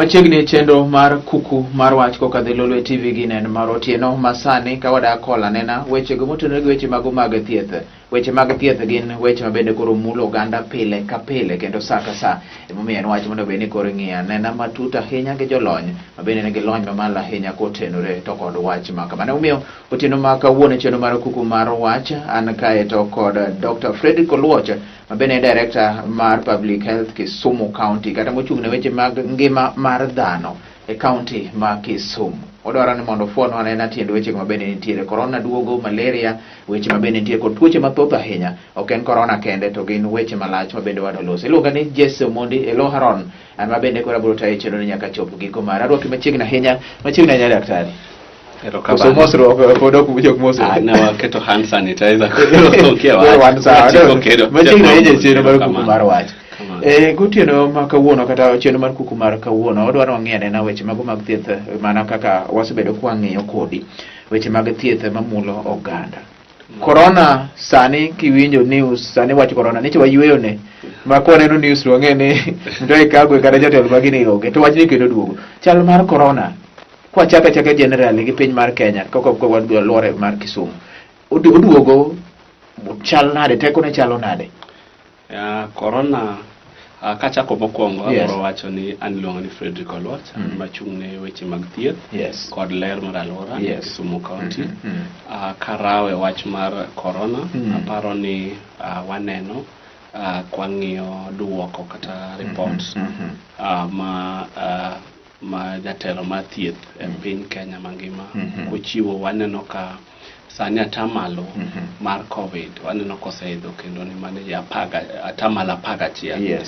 Machiegni chenro mar kuku mar wach kokadho Lolwe TV gi neno mar otieno masani ka wadak kola nena weche go motenore gi weche mago mag thieth. Weche mag thieth gin weche mabende koro mulo oganda pile ka pile kendo saa ka saa. Emomiyo en wach mondo beni koro ng'iya nena matut ahinya gi jolony mabende nigi lony mamalo ahinya kotenore to kod wach ma kamano. Emomiyo otieno ma kawuono chenro mar kuku mar wach an kae to kod Dr. Fredrick Oluoch mabende Director mar Public Health Kisumu County kata mochung' ne weche mag ngima mar dhano e county ma Kisumu. Odwaro ni mondo fuon wanena tiend weche mabende nitiere corona duogo, malaria, weche mabende nitiere kod tuoche mathoth ahinya. Ok en corona kende to gin weche malach mabende wadoloso. Iluonga ni Jesse Mondi Elo Haron an mabende kora biro tayo chenro ni nyaka chop giko mara. Arwaki machiegni ahinya daktari. So mosro podo ku jok mosro. Na keto hand sanitizer. Machiegni ahinya chenro mar kuku mar wach. Gotieno ma kawuono kata chenro mar kuku mar kawuono odwaro ng'iane na weche mago mag thieth mana kaka wasebedo kwa ng'iyo kodi weche mag thieth mamulo oganda. Corona sani kiwinjo news sani wach corona nicho wayweyo ne ma kwaneno news to ng'ene ndoe kagwe kada jotelo magini oge to wachni kendo duogo. Chal mar corona kwa chaka generally gi piny mar Kenya koko wadgo lore mar Kisumu. Oduogo chal nade teko ne chalo nade? Corona kachako mokwongo abiro wacho ni an luongo ni Fredrick Oluoch machung' ne weche mag thieth kod ler mar alwora Kisumu County. Karawe wach mar corona aparo ni waneno kwang'iyo duoko kata report ma jatelo mar thieth e piny Kenya mangima kochiwo waneno ka sani atamalo mar COVID waneno koseidho kendo ni mane atamalo 11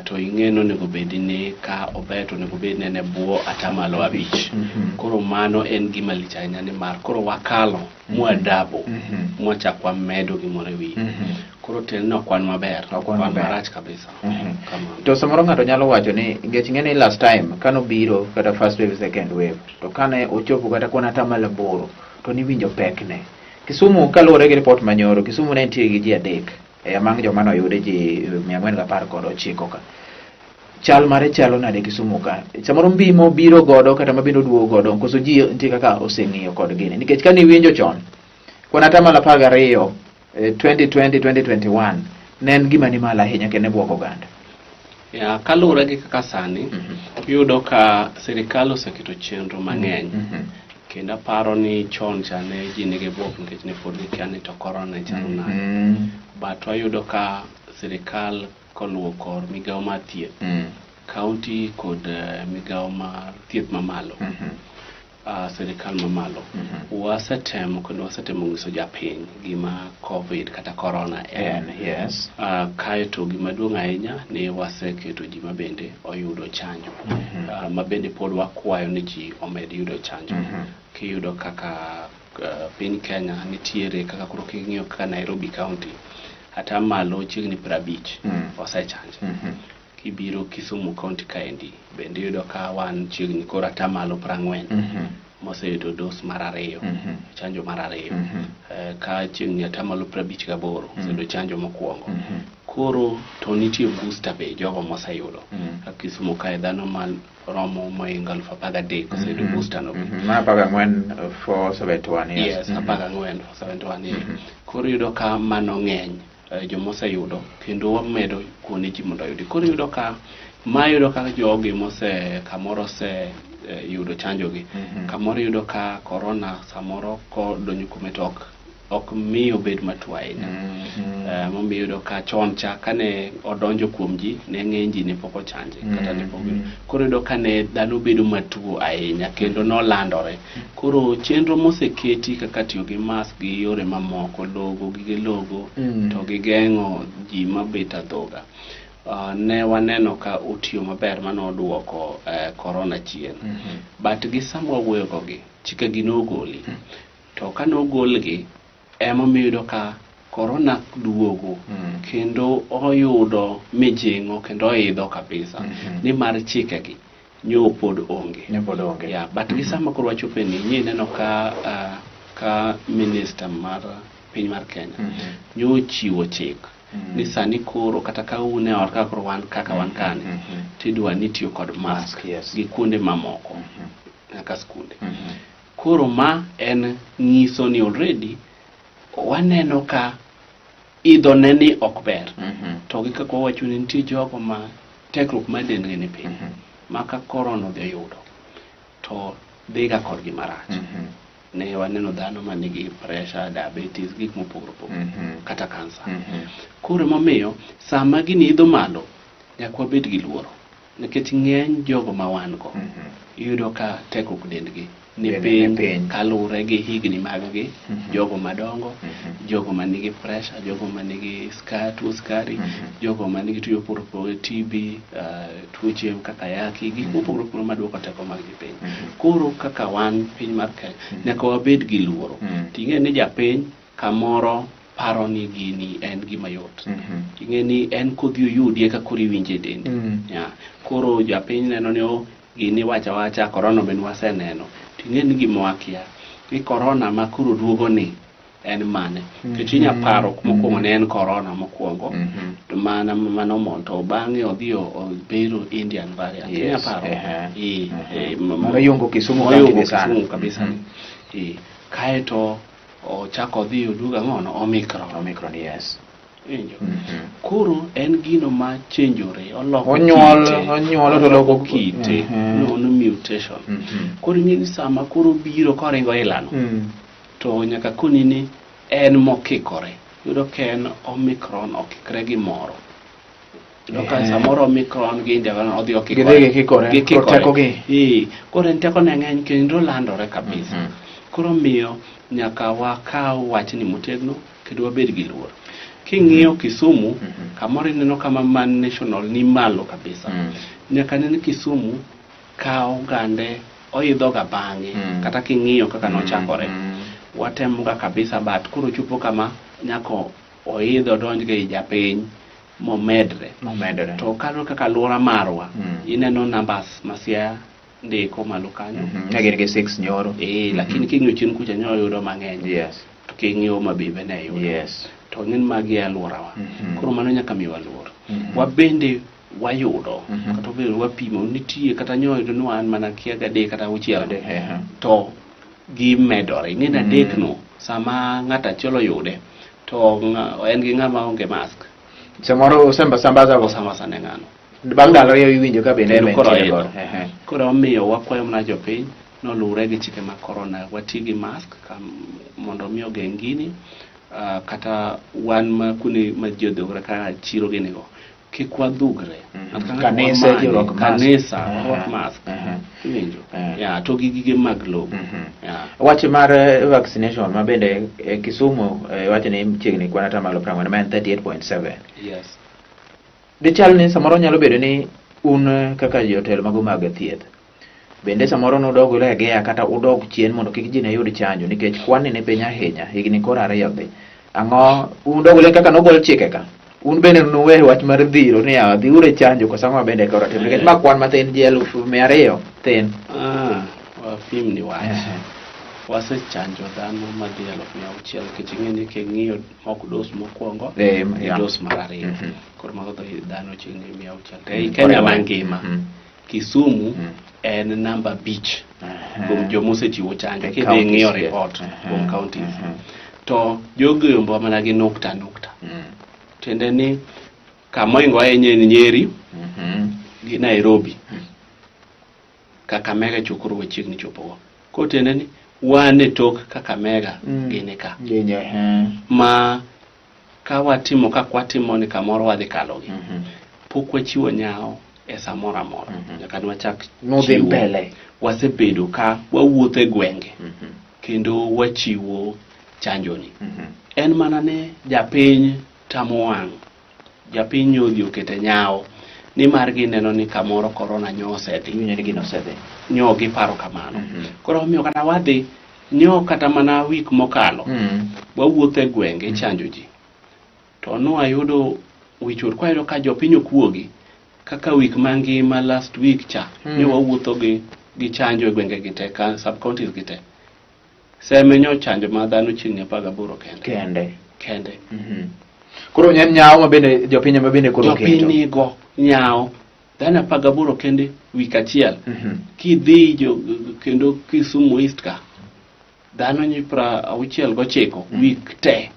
to ing'eno nego bedni ka obeto nego bedni ne bwo atamalo 5 koro mano en gima lich ahinya ni mar koro wakalo muadabo mwachakwa medo gimore wi koro telno kwan maber kwan marach kabisa to samoro ng'ato nyalo wacho ni ngech ng'eni last time kano biro kata first wave second wave to kane ochopo kata kona atamalo 8 to niwinjo pekne. Kisumu kaluwore gi report manyoro Kisumu ne nitie gi ji adek among joma noyude ji 419 ka. Chal mare chalo nade Kisumu ka? Samoro mbimo biro godo kata mabiro duogo godo koso ji nitie kaka oseng'iyo kod gini nikech kani winjo chon kona atamalo 12 2020-2021 ne en gima ni malo ahinya kendo buoko oganda. Kaluwore gi kaka sani yudo ka sirikal oseketo chenro mang'eny kendo paro ni chon chane ji nigi buok nikech ne pod gikia ni to corona chalo nade but wayudo ka sirikal koluwo kor migawo mar thieth county kod migawo mar thieth mamalo sirikal mamalo wasetemo kendo wasetemo nyiso japiny gima covid kata corona en kae to gima duong' ahinya ni waseketo ji mabende oyudo chanjo mabende pod wakwayo ni ji omed yudo chanjo kiyudo kaka piny Kenya nitiere kaka koro king'iyo kaka Nairobi County atamalo chiegni 50 osechanjo kibiro Kisumu County kaendi bende yudo ka wan chiegni koro atamalo 40 moseyudo dos mar 2 chanjo mar 2 ka chiegni atamalo 58 oseyudo chanjo mokwongo koro to nitie booster be jogo moseyudo Kisumu kae dhano mal romo moingo 13,000 oseyudo booster no ma 14 for 71 yes 14 for 71 koro yudo ka mano ng'eny jomoseyudo kendo wamedo kuone ji mondo oyudi koro yudo ka mayudo ka jogi kamoro se yudo chanjo gi kamoro yudo ka corona samoro ko donyo kume tok ok miyo bed matuo ahinya momiyo yudo ka chon cha kane odonjo kuom ji ne ng'eny ji ne pok ochanje kata ne pok koro yudo ka ne dhano bedo matuo ahinya kendo nolandore koro chenro moseketi kaka tiyo gi mask gi yore mamoko logo gige logo to gi geng'o ji mabet adhoga ne waneno ka otiyo maber mano duoko corona chien but gi sama wuoyo gogi chike gi nogoli to ka nogolgi ema miyudo ka corona duogo kendo oyudo mijing'o kendo oidho kabisa ni mar chike gi nyo pod onge but gi sama koro wachope ni nyie neno ka minister mar piny mar Kenya nyo chiwo chik ni sani koro kata ka une or kaka wan kaka wan kani tidwa ni tiyo kod mask gi kuonde mamoko nyaka skunde. Koro ma en nyiso ni already waneno ka idho neni ok ber. To gi kaka wawacho ni nitie jogo ma tekruok ma dendgi ni piny maka korona odhi yudo to dhiga kodgi marach. Ne waneno dhano ma nigi pressure, diabetes, gik mopogore opogore kata kansa. Koro momiyo sama gini idho malo nyaka wabed gi luoro nikech ng'eny jogo ma wan go iyudo ka tekruok dendgi ni piny kalure gi higni mag-gi, jogo madongo, jogo ma nigi pressure, jogo ma nigi tuo skari, jogo ma nigi tuo mopogore TB, tuoche kaka yaki, gik mopogore opogore maduoko teko mag-gi piny. Koro kaka wan piny mar Kenya nyaka wabed gi luoro. Ting'e ni japiny kamoro paro ni gini en gima yot. Ting'e ni en kodhi oyudi eka koro iwinje dendi. Koro japiny neno ni gini wacha korona ben waseneno. Ting'e ni gima wakia ni korona ma koro duogo ni en mane. Kichinya paro mokwongo ne en korona mokwongo. Mana manomon to bang'e odhi biro Indian variant. Kinya paro. Moyungo Kisumu kabisa. Kaeto ochako dhi oduga ngono Omicron. Yes. Koro en gino ma changeore oloko onyuolo to loko kite no mutation. Koro ng'eni sama koro biro koringo ilano to nyaka koni ni en mokikore. Yudo ka en Omicron okikre gi moro. Yudo ka samoro Omicron gi India odhi okikore. Koro en teko ne ng'eny kendo landore kabisa. Koro miyo nyaka wakaw wachni motegno kendo wabed gi luor. King'iyo Kisumu kamoro ineno kama man national ni malo kabisa. Nyaka nene Kisumu kawo gande oidho ga bang'e kata king'iyo kaka nochakore watemo ga kabisa but koro chupo kama nyako oidho donj ga japiny momedre. To kalo kaka luora marwa ineno numbers masia ndiko malo kanyo ng'e gi 6 nyoro lakini king'iyo chien kucha nyoro yudo mang'eny. To king'iyo mabibe ne yudo to ng'en magi aluorawa. Koro mano nyaka miwa luor. Wabende wayudo kata bende wapimo nitie kata nyoyo no an mana kia adek kata auchiel to gi medore. Ng'en adek no sama ng'ata achiel yude to en gi ng'ama onge mask samoro sambaza ne ng'ano bang' ndalo iwinjo ka bende koro omiyo wakwayo mana jopiny nolure gi chike mag korona wati gi mask mondo mi ogeng' gini. Kata wan ma kune ma jodhogre ka chiro gini go kik wadhugre. Kanisa rwak mask. To gige mag lobo. Wach mar vaccination ma bende Kisumu wacho ni chiegni kwana tamalo 40 ma en 38.7. Dichal ni samoro nyalo bedo ni un kaka jotelo mago mag thieth bende samoro nudog legea kata udog chien mondo kik ji ne yud chanjo nikech kwan ni piny ahinya higni koro 2 dhi. Ang'o udog le kaka nogol chike ka un bende nuwe wach mar dhiro ni dhi ure chanjo kosa ng'o bende koro tim nikech ma kwan mathin ji 200,000 thin. Wapim ni wach wase chanjo dhano madhi 600,000 nikech ng'eni king'iyo mok dos mokwongo dos mar ariyo koro mago dhano chiegni 600 ei Kenya mangima. Kisumu en namba 5 kuom jomosechiwo chanjo kidhi ng'iyo report kuom counties. To jogombo mana gi nukta. Tiende ni kamoingo ahinya en Nyeri gi Nairobi. Kakamega chokoro wechiegni chopogo. Ko tiende ni wan e tok Kakamega gini ka. Ma ka watimo ni kamoro wadhi kalogi. Pok wachiwo nyao e samora mora. Nyaka nwachak chiwo mbele. Wasebedo ka wawuotho e gwenge kendo wachiwo chanjoni. En mana ne japiny tamo wang'. Japiny nyodhi okete nyao ni margi neno ni kamoro korona nyosedhi. Nyo gi paro kamano. Koro omiyo kata wadhi nyo kata mana wik mokalo wawuotho e gwenge chanjo ji. To no ayudo wichur kwa yudo ka jopiny okuogi kaka wik mangima last week cha ne wawuotho gi chanjo e gwenge gite ka sub counties gite. Seme nyo chanjo ma dhano chiegni 18 kende. Koro nyen nyao mabende jopiny mabende koro keto. Jopiny go nyao dhano 18 kende wik achiel. Kidhi kendo Kisumu East ka dhano 69 wik te.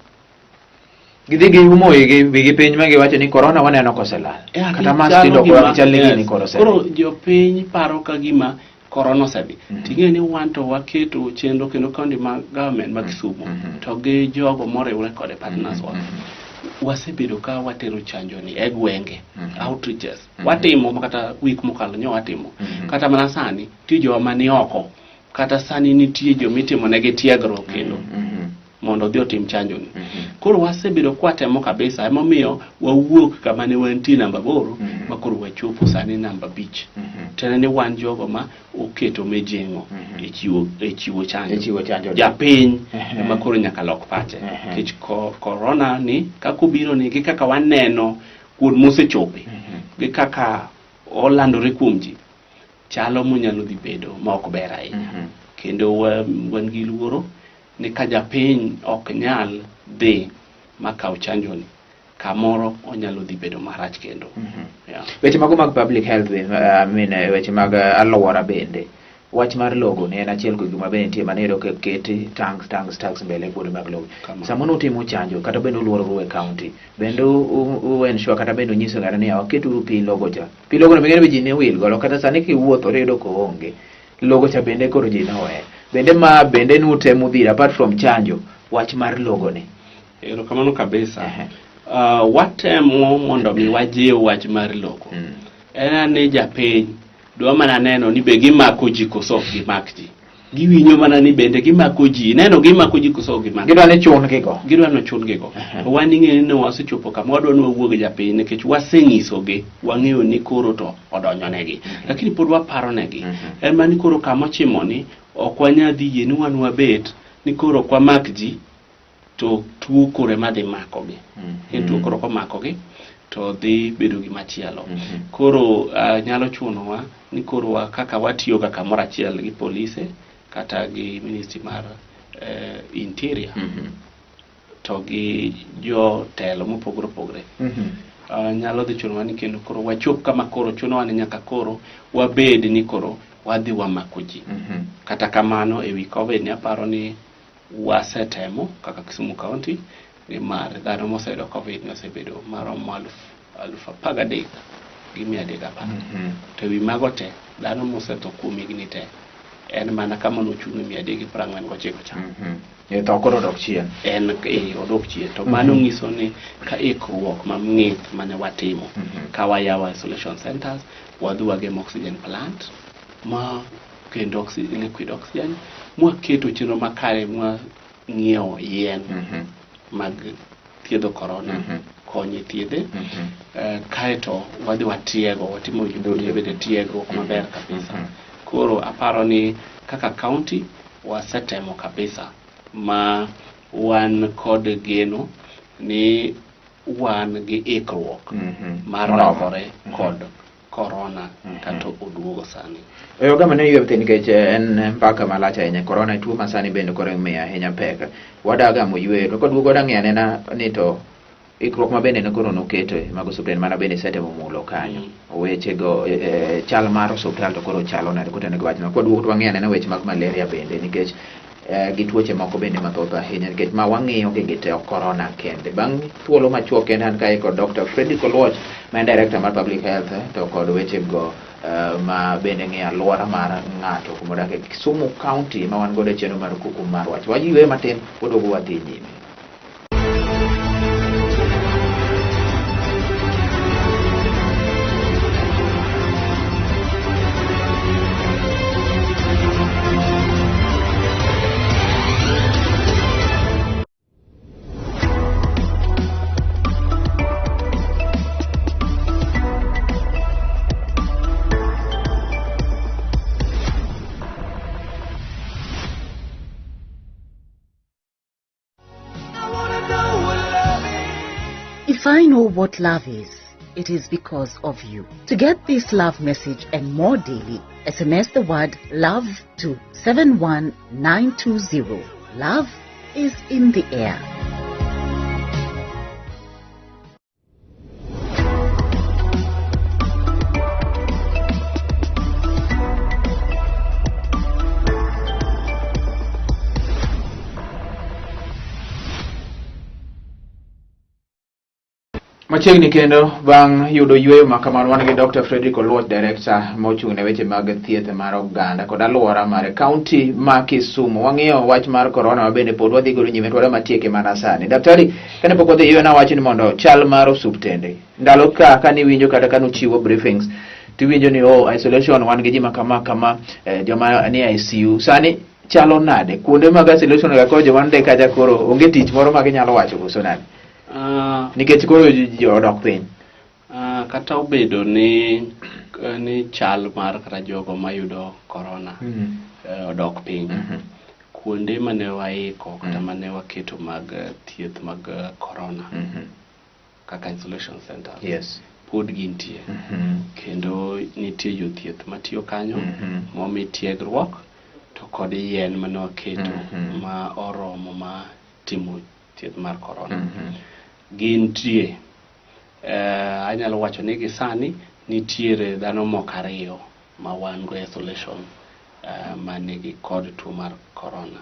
Gidhi giumo wigi piny ma giwacho ni corona waneno koselal. Kata mas tindo kwa chal ni korose. Koro jopiny paro ka gima corona osedhi. Ting'e ni wanto waketo chenro kendo county ma government ma Kisumu to gi jogo moriwre kod partners wa. Wasebedo ka watero chanjo ni e gwenge, outreaches. Watimo kata wik mokalo nyo watimo. Kata mana sani tijo mani oko. Kata sani nitie jo mitimo negi tiegruok kendo mondo dhi otim chanjo ni. Koro wasebedo kwatemo kabisa, emomiyo wawuok kama ne wantie namba 8 ma koro wachopo sani namba 5. Tena ni wan jogo ma oketo mejengo e chiwo chanjo. Japiny ma koro nyaka lok pache. Kech corona ni kako biro ni gi kaka waneno kuon mosechope gi kaka olandore kuom ji. Chalo munyalo dhi bedo ma ok ber ahinya. Kendo wan gi luoro ni ka japiny ok nyal dhi makaw chanjo ni, kamoro onyalo dhi bedo marach kendo. Weche mago mag public health, weche mag alwora bende. Wach mar logo ne en achiel kuom gima bende nitie manero keti tanks mbele kuonde mag logo. Samono utimo chanjo kata bende uluoro e county. Bende ensure kata bende nyiso ng'ato ni waketu pi logo cha. Pi logo no bende ji ne wil golo kata sani kiwuotho riyudo ko onge. Logo cha bende koro ji nowe. Bende nutemo dhira apart from chanjo, wach mar logo ni. Erokamano kabisa. Watemo mondo mi wajiw wach mar logo. En ni japiny dwa mana neno ni be gimako ji koso gimak ji. Giwinyo mana ni bende gimako ji, neno gimako ji koso gimak. Gidwa ni chun gigo. Wan ing'e ni wasechopo kama wadwa ni wawuog japiny nikech waseng'isogi, wang'eyo ni koro to odonjonegi. Lakini pod waparo negi. En mani koro kama ochimo ni ok wanyadhi yie ni wan wabet ni koro kwa mak ji to tuo kore madhi makogi. Tuo koro komakogi to dhi bedo gi machielo. Koro nyalo chunowa ni koro kaka watiyo ga kamoro achiel gi polise kata gi ministry mar interior to gi jo telo mopogore. Nyalo dhi chunowa ni kendo koro wachop kama koro chunowa ni nyaka koro wabed ni koro wadhi wamako ji. Kata kamano e wi COVID ni aparo ni wasetemo kaka Kisumu County ni mar dhano moseyudo COVID ni osebedo maromo 13,310. To wi mago te dhano mosetho kuom higni te en mana kama nochung' 349 cha. To koro odok chien. Odok chien. To mano nyiso ni ka ikruok mamng'ith mane watimo ka wayawa isolation centers, wadhi wagemo oxygen plant ma kendo liquid oxygen, mwaketo chenro makare, mwa ng'iewo yien mag thiedho corona, konye thiedhe. Kaeto wadhi watiego, watimo bende tiegruok maber kabisa. Koro aparo ni kaka county wasetemo kabisa ma wan kod geno ni wan gi ikruok mar rakore kod corona kato oduogo sani. Gama ne yue nikech en mpaka malach ahinya. Corona tuo masani bende koro miyo ahinya pek. Wadaga mo yue to koduogo dang'e na ni to ikruok mabende ne koro noketo mag osuptal mana bende setemo mulo kanyo. Weche go chal mar osuptal to koro chalo nade kotene gi wachno. Koduogo to wang'e na weche mag malaria bende nikech gi tuoche moko bende mathoth ahinya nikech ma wang'iyo gi te corona kende. Bang' thuolo machuok kende an kae kod Dr. Freddy Kolwach ma en director mar public health to kod weche go ma bende ng'e alwora mar ng'ato kumodak e Kisumu County ma wan godo e chenro mar Kuku Mar Wach. Wajiwe matin podogo wadhi nyime. If I know what love is, it is because of you. To get this love message and more daily, SMS the word love to 71920. Love is in the air. Machiegni kendo bang' yudo yueyo ma kamano wan gi Dr. Frederick Oluoch, Director mochung' ne weche mag thieth mar oganda kod alwora mar kaunti ma Kisumu. Wang'iyo wach mar corona mabende pod wadhi godo nyime twada matieke mana sani. Daktari, kane pok wadhi yueyo nawach ni mondo chal mar osuptende ndalo ka niwinjo kata ka nuchiwo briefings tiwinjo ni isolation wan gi ji ma kama joma ni ICU. Sani chalo nade kuonde mag isolation ga ko joma ndeka kaja koro onge tich moro ma ginyalo wacho koso nade? Nikech koro ji odok piny. Kata obedo ni chal mar kata jogo mayudo corona odok piny. Kuonde mane waiko kata mane waketo mag thieth mag corona kaka isolation centers. Yes. Pod gintie. Kendo nitie jothieth matiyo kanyo momi tiegruok to kod yien mane waketo ma oromo ma timo thieth mar corona. Gintie. Anyalo wacho ni gisani nitiere dhano moko 2 ma wan go isolation manigi kod tuo mar corona.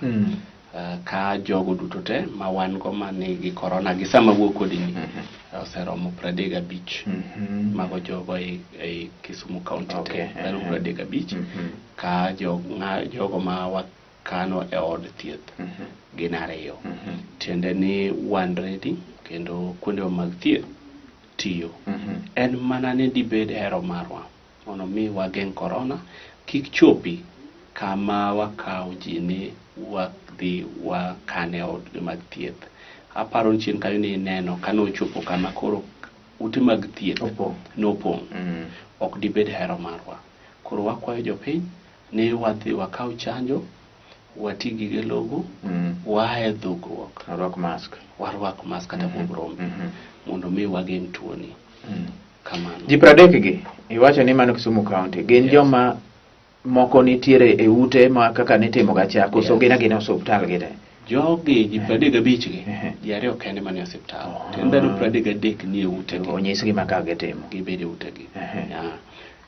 Ka jogo duto te ma wan go manigi corona gi sama wuok kodini oseromo 35 mago jogo e Kisumu County te 35 ka jogo ma wakano e od thieth gin 2. Tiende ni wan ready kendo kuonde mag thieth tiyo. En mana ni dibed hero marwa mondo mi wageng' corona kik chopi kama wakawo ji ni wadhi wakane od mag thieth. Aparo chien kayo ni neno kanochopo kama koro ute mag thieth nopong'. Ok dibed hero marwa. Koro wakwayo jopiny ni wadhi wakaw chanjo, wati gige logo, wae dhugruok, warwak mask kata buog rombe mondo mi wageng' tuoni. Kamano. Ji 30 gi iwacho ni mano Kisumu County gin joma moko nitiere e ute ma kaka nitimo gacha koso gina hospital gite. Jogi ji 35 gi ji 2 kende manie hospital. Tenda 33 ni e ute gi. Onyisgi maka gitimo. Gibede ute gi.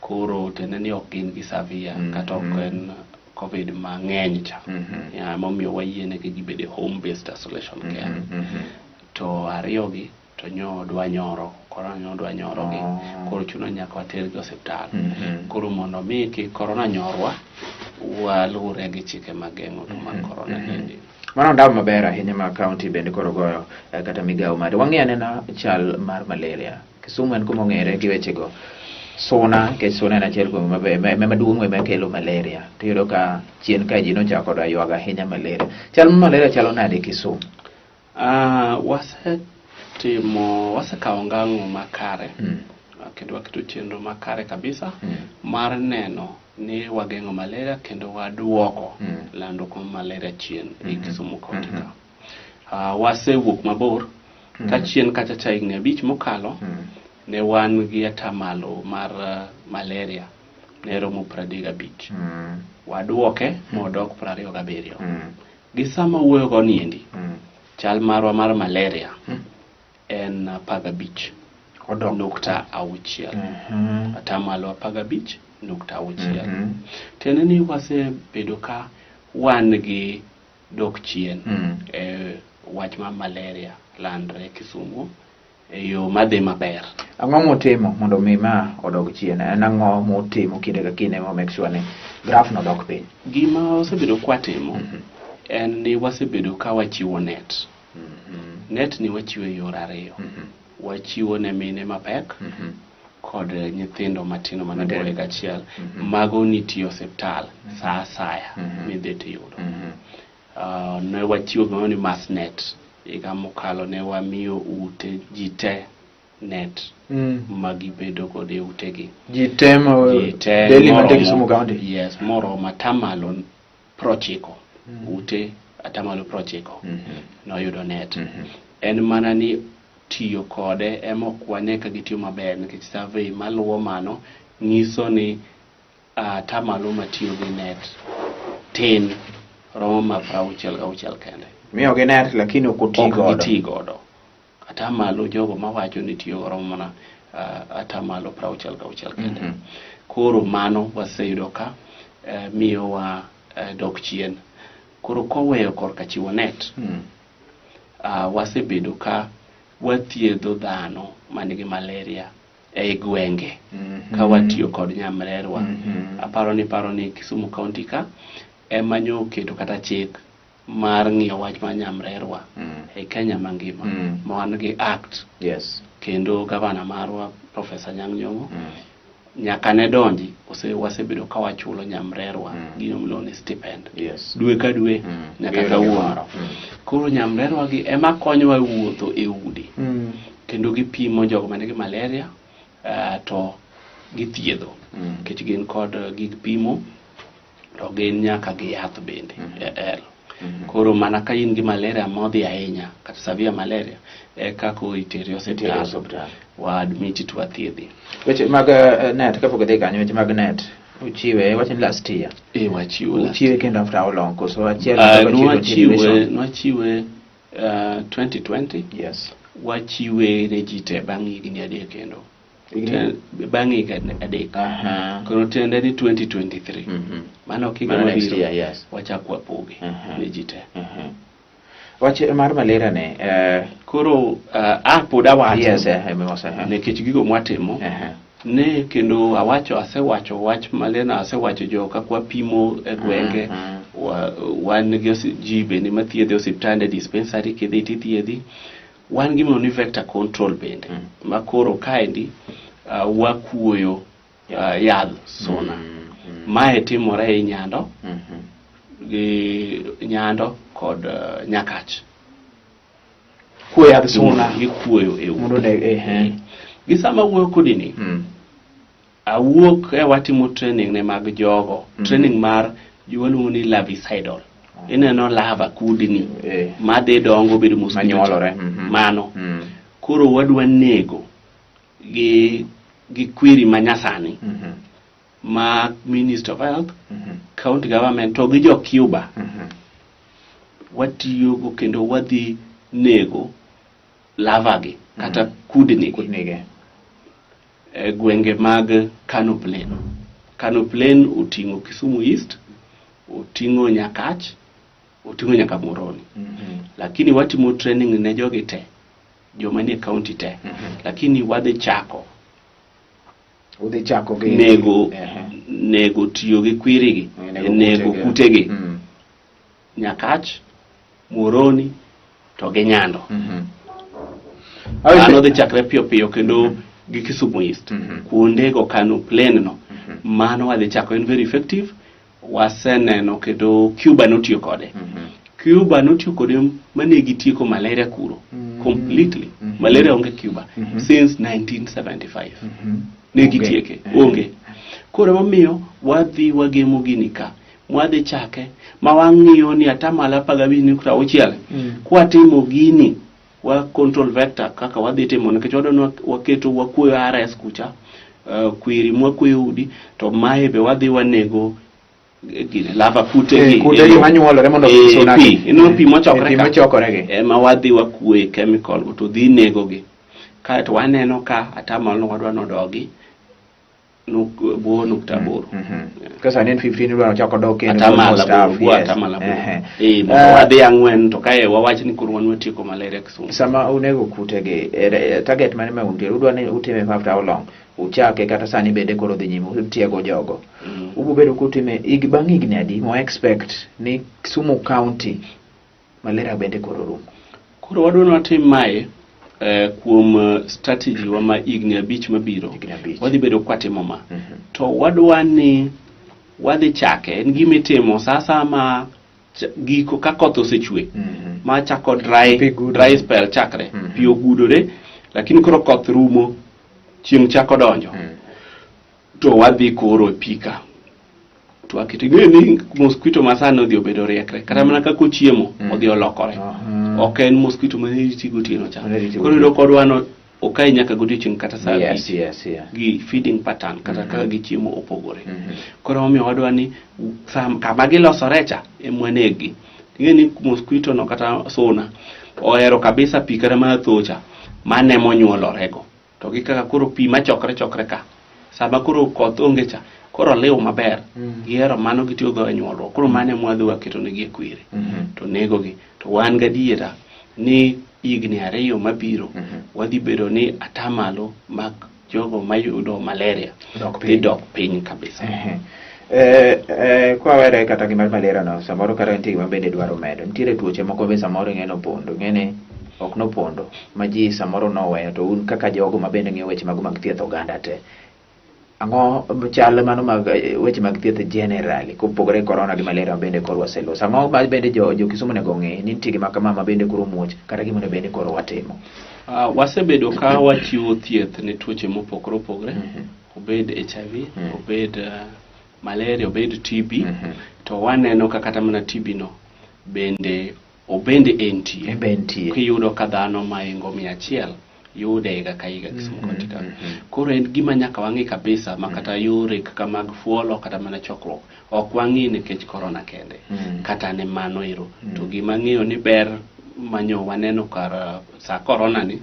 Koro tenda ni ok gin gi savia kata ok en COVID mang'eny cha. Momiyo wayiene gi gibede home based isolation care. To 2 gi to nyodwa nyoro, corona nyodwa nyoro gi. Koro chuno nyaka water gi hospital. Koro mondo mi ki corona nyorwa walure gi chike mageng'o to mag corona hindi. Mano ndaw maber ahinya ma county bende koro goyo kata migawo mare. Wang'iyo anena chal mar malaria. Kisumu en kuma ong'ere gi wechego. Suna, ke suna en achiel kuom maduong' ma kelo malaria. Tiyudo ka chien ka ji nochako ywago ahinya malaria. Chal mar malaria chalo nade Kisumu? Wasekawo ngang'o makare kendo waketo chenro makare kabisa mar neno ni wageng'o malaria kendo waduoko lando kuom malaria chien e Kisumu County ka. Wasewuok mabor ka chien kacha higni 5 mokalo ne wan gi atamalo mar malaria ne romo 35. Waduoke modok 27. Gi sama wuoyo go niendi chal marwa mar malaria en 15 nukta 6. Atamalo 15.6. Tende ni wasebedo ka wan gi dok chien wach ma malaria landre Kisumu e yo madhi maber. Ang'o motimo mondo mi ma odog chien? En ang'o motimo kinde ka kinde mo make sure ni graph no dok piny? Gima wasebedo kwatimo en ni wasebedo ka wachiwo net. Net ni wachiwo e yor 2. Wachiwo ne mine mapek kod nyithindo matino manadore gachiel mago nitiyo hospital sa asaya midhi tiyudo. Ne wachiwo gima ni mass net. Higa mokalo ne wamiyo ute ji te net magibedo kod e utegi. Ji te daily mate Kisumu County? Yes, moro matamalo 90 ute atamalo 90 noyudo net. En mana ni tiyo kode emokwane ka gitiyo maber nikech survey maluwo mano nyiso ni atamalo matiyo gi net tin romo ma 66 kende. Miyo gi net lakini ok godo. Atamalo jogo mawacho ni tiyo romo mana atamalo 66 kende. Koro mano waseyudo ka miyo wa dok chien. Koro koweyo korka chiwo net wasebedo ka wathiedho dhano manigi malaria e gwenge ka watiyo kod nyamrerwa. Aparo ni Kisumu County ka ema nyo oketo kata chik mar ng'iyo wach ma nyamrerwa e Kenya mangima ma wan gi act. Yes. Kendo gavana marwa Professor Nyang' Nyong'o nyaka ne donji wasebedo ka wachulo nyamrerwa gino miluongo ni stipend. Yes. Dwe ka dwe nyaka kawuono. Koro nyamrerwa gi ema konyowa wuotho e udi kendo gipimo jogo manigi malaria to githiedho nikech gin kod gig pimo to gin nyaka gi yath bende koro mana ka in gi malaria modhi ahinya kata severe malaria kako iteri hospital wa admit to athiedhi. Weche mag net kapok idhi kanyo, weche mag net uchiwe wachni last year uchiwe kendo after how long? Koso achiel nwachiwe 2020. Yes. Wachiwe rejite bang' higni adek kendo bang' higni adek koro tiende ni 2023 mano kiga mabiro wachako wapoge rejite. Wache mar malaria ne koro pod awacho yes nikech gigo mwatimo ne kendo asewacho wach malaria, asewacho jo kakwa pimo e gwenge wan gi ji bende mathiedhe osiptande dispensary kidhi tithiedhi. Wan gimo ni vector control bende makoro kaendi wakuoyo yadh suna mae timore e Nyando gi Nyando kod Nyakach. Kuoyo yadh suna gikuoyo e udi gi sama wuoyo kodini awuok watimo training ne mag jogo training mar waluongo ni larvicidal. Ineno lava kudni madhi dongo bedo manyuolore mano koro wadwa nego gi query manyasani ma Minister of Health, County Government to gi jo Cuba watiyo go kendo wadhi nego lava gi kata kudni gwenge mag Kano Plain utingo Kisumu East, utingo Nyakach, utingo nyaka Moroni. Lakini watimo training ne jogi te joma ni county te lakini wadhi chako nego tiyo gi kwiri gi nego kute gi Nyakach, Moroni to gi Nyando. Ano dhi chakre piyo kendo gi Kisumu East kuonde go Kano Plain no mano wadhi chako en very effective. Waseneno kendo Cuba notiyo kode. Cuba notiyo kode mane gitieko malaria kuro completely. Malaria onge Cuba since 1975. Ne gitieke onge. Koro momiyo wadhi wagemo gini ka wadhi chake ma wang'iyo ni atamala 15.6 kwatimo gini wa control vector kaka wadhi timo nikech wadon waketo wakuoyo RS kucha kwiri mwakuoyo udi to mae be wadhi wanego lava kute gi manyuolore mondo suna pi mochokore ma wadhi wakuoyo chemical to dhi nego gi ka to waneno ka atamalo wadwa nodogi nukta boro kasa nen 15 wadwa chako dog kendo atamala wadhi ang'wen to kae wawach ni koro wan watieko malaria Kisumu. Sama unego kute gi target mane ma untie udwa ni utime after how long? Uchake kata sani bende koro dhi nyime utiego jogo ubo bedo kutime bang' higni adi mo expect ni Kisumu County malaria bende koro rum? Koro wadwa watim mae kuom strategy wa ma higni 5 mabiro wadhi bedo kwatimo ma to wadwa ni wadhi chake en gimitimo sasa ma giko ka koth osechwe ma chako dry spell chakre pi ogudore lakini koro koth rumo chieng' chako donjo to wadhi koro pika to akiteng'e ni mosquito masano odhi obedo riekre kata mana kako chiemo odhi olokore ok en mosquito maniti gotieno cha koro ilo kodwano okai nyaka godiochieng' kata saa gi feeding pattern kata kaka gichiemo opogore koro momiyo wadwa ni kama gilosore cha emwanegi ting'e ni mosquito no kata suna ohero kabisa pi kata mana thocha mane monyuolorego to gi kaka koro pi machokre ka sama koro koth onge cha koro liw maber gihero mano gitiyo go e nyuolruok koro mane mwadhi waketo negi e kwiri to nego gi to wan gadiera ni igni ariyo mabiro wadhi bedo ni atamalo mag jogo mayudo malaria dok piny kabisa. Kwa were kata gimar malaria no samoro kata nitie gima bende dwaro medo. Nitiere tuoche moko be samoro ng'eno pondo, ng'ene ok no pondo ma ji samoro noweyo, to un kaka jogo ma bende ng'eyo weche mag thieth oganda te, ang'o chal mano mag weche mag thieth generally kopogore corona gi malaria bende koro waseloso, ang'o ma bende jo Kisumu nego ng'e ni nitie gima kama ma bende koro muoch kata gima bende koro watimo? Wasebedo ka wachiwo thieth ne tuoche mopogore opogore, obed HIV, obed malaria, obed TB, to waneno ka kata mana TB no bende entie. Kiyudo ka dhano maingo 100 yude higa ka higa Kisumu County. Koro en gima nyaka wang'i kabisa makata yore kaka mag fuolo kata mana chokruok ok wang'i nikech corona kende kata ne mano ero. To gima ng'iyo ni ber manyo waneno kar sa corona ni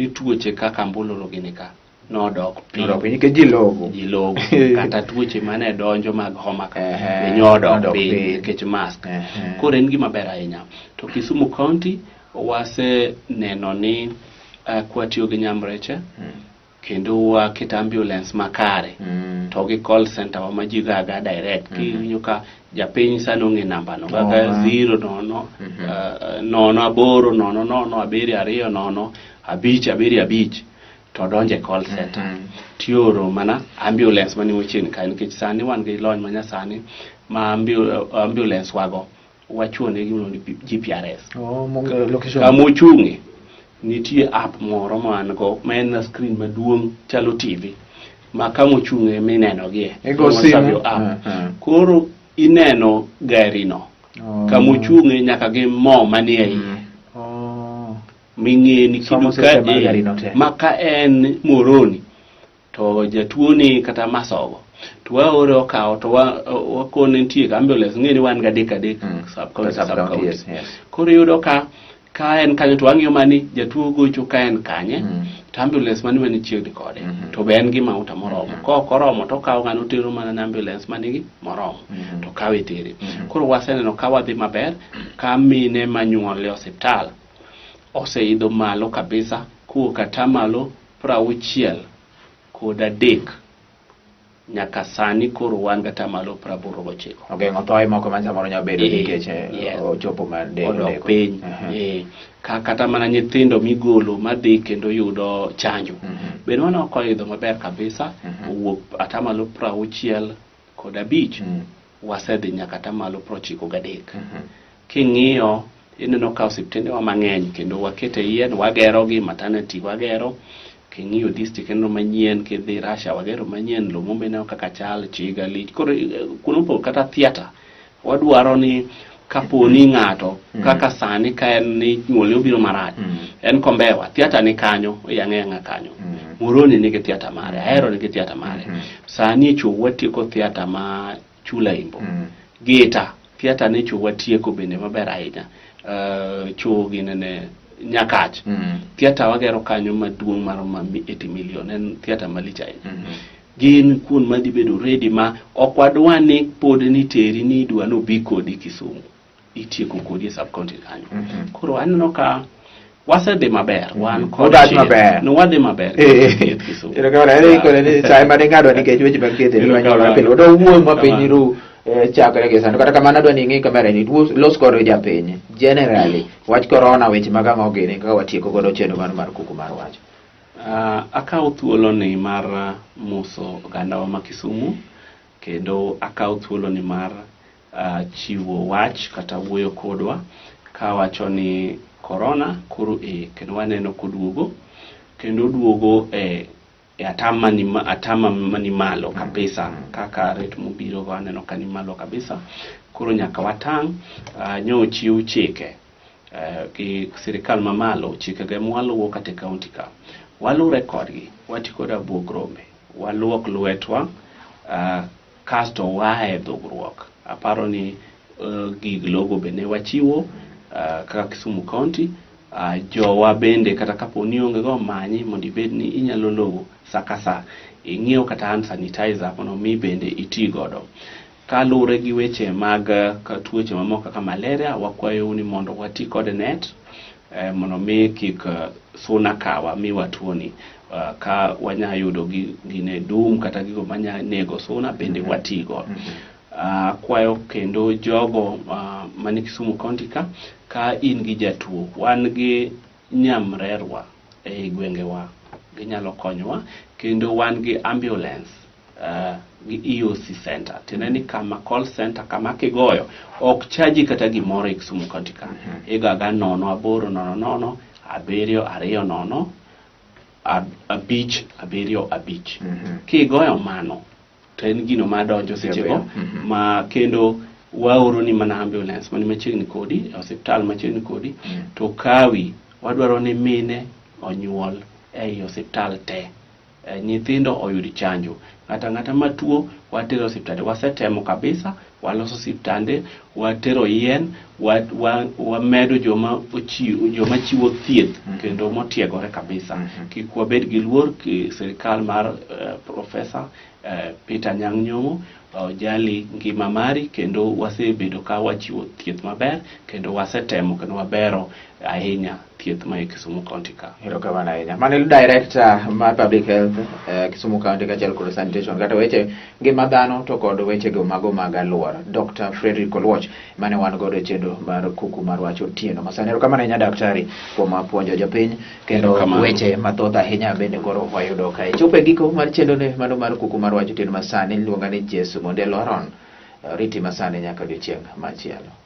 tuoche kaka mbuloro gini ka nodok piny ke jilogo kata tuoche mane donjo mag homa ka nyodo piny nikech mask. Koro en gima ber ahinya. To Kisumu County wase neno ni kwatiyo gi nyamreche kendo waketo ambulance makare to gi call center wa majigaga direct kinyo ka japiny sano ng'e namba no kaka 0008000 to donje call center tioro mana ambulance mani wachien ka nikech sani wan gi lony manyasani ma ambulance wago wachuone gi GPRS kamochung'e nitie app moro man go men screen maduong' chalo TV ma kamochung'e mineno gie koro ineno gari no kamochung'e nyaka gi mo manie iye ming'eni kidukade maka en moroni to jatuoni kata masogo to waore okawo to wakone nitie ambulance ng'eni wan ga adek sub-county. Koro yudo ka en kanyo to wang'iyo mani jatuo gocho ka en kanye to ambulance mani chiegni kode to be en gi mauta moromo koromo to kawo ng'ano tero mana na ambulance manigi moromo to kawe tere. Koro waseneno ka wadhi maber ka mine manyuol e osiptal oseidho malo kabisa kuok atamalo 63 nyaka sani koro wan ga atamalo 89. Ogeng'o thoye moko ma samoro nyabedo nikech ochopo odok piny. Kata mana nyithindo migolo madhi kendo yudo chanjo bende wana okoidho maber kabisa owuok atamalo 65 wasedhi nyaka atamalo 93. King'iyo ineno ka osiptende wa mang'eny kendo wakete yien wagerogi maternity wagero king'iyo district eno manyien kidhi Russia wagero manyien Lumumbe ne kaka Chal Chiga Lich. Koro kuno kata theater wadwaro ni kaponi ng'ato kaka sani ka en ni nyuole obiro marach en Kombewa theater ni kanyo yang'eng'a kanyo Muroni nigi theater mare Ahero nigi theater mare sani cho watieko theater ma Chula Imbo Geta theater ni cho watieko bende maber ahinya cho ginene Nyakach theater wagero kanyo maduong' mar 80 million en theater malich ahinya gin kuon madhi bedo ready ma ok wadwa ni pod ni teri ni dwa no bi kodi Kisumu itieko kodi sub-county kanyo. Koro aneno ka wasedhi maber wan kodach maber no wadhi maber Kisumu sai mane ng'ado nikech weche mag thieth wanyola pile odo wuoyo ma piny ru chakre gi sano kata kamano adwa ni ng'i kamera ni los koro japiny generally wach corona weche mag ang'o gini kaka watieko godo chenro mar Kuku Mar Wach. Akawo thuolo ni mar muso oganda ma Kisumu kendo akawo thuolo ni mar chiwo wach kata wuoyo kodwa ka wacho ni corona koro kendo waneno koduogo kendo duogo atama mani malo kabisa kaka ret mobiro waneno ka ni malo kabisa. Koro nyaka watang' nyo chiw chike ki sirikal mamalo chike ge mwaluwo kate county ka walu rekordgi watikoda buog rombe waluok lwetwa kasto wae dhugruok aparo ni gig logo bende wachiwo kaka Kisumu County jowa bende kata kapo ni onge go manyi mondo ibed ni inyalo logo sakasa ing'iyo kata hand sanitizer mondo mi bende iti godo kalure gi weche mag tuoche mamoko kaka malaria wakwayo ni mondo wati kod net mondo mi kik suna kawa mi watuoni ka wanya yudo gine dum kata gigo manya nego suna bende watigo. Kwayo kendo jogo mani Kisumu County ka in gi jatuo, wan gi nyamrerwa e gwengewa ginyalo konyowa, kendo wan gi ambulance gi EOC center, tineni kama call center kama kigoyo ok chaji kata gimoro e Kisumu County igaga 08000 720 575. Kigoyo mano to en gino madonjo sechego ma kendo waoro ni mana ambulance mani machiegni kodi, hospital machiegni kodi, to kawi wadwaro ni mine onyuol ei hospital te, nyithindo oyudi chanjo, ng'ata matuo watero hospital. Wasetemo kabisa, waloso hospitande, watero yien, wamedo joma chiwo thieth kendo motiegore kabisa. Kik wabed gi luor, ki sirikal mar Profesa Peter Nyang' Nyong'o jali ngima mari, kendo wasebedo ka wachiwo thieth maber, kendo wasetemo kendo wabero ahinya thieth ma Kisumu County ka. Erokamano ahinya. Manil Director mar Public Health Kisumu County kaachiel kod sanitation kata weche ngima dhano to kod weche go mago mag aluora, Dr. Frederick Olwoch mane wan godo e chenro mar Kuku Mar Wach otieno masani. Erokamano ahinya daktari kuom puonjo jopiny kendo weche mathoth ahinya bende koro wayudo kae. Chopo e giko mar chenro ne mano mar Kuku Mar Wach otieno masani, iluonga ni Jesu Mondelo Aron. Riti masani nyaka odiochieng' machielo.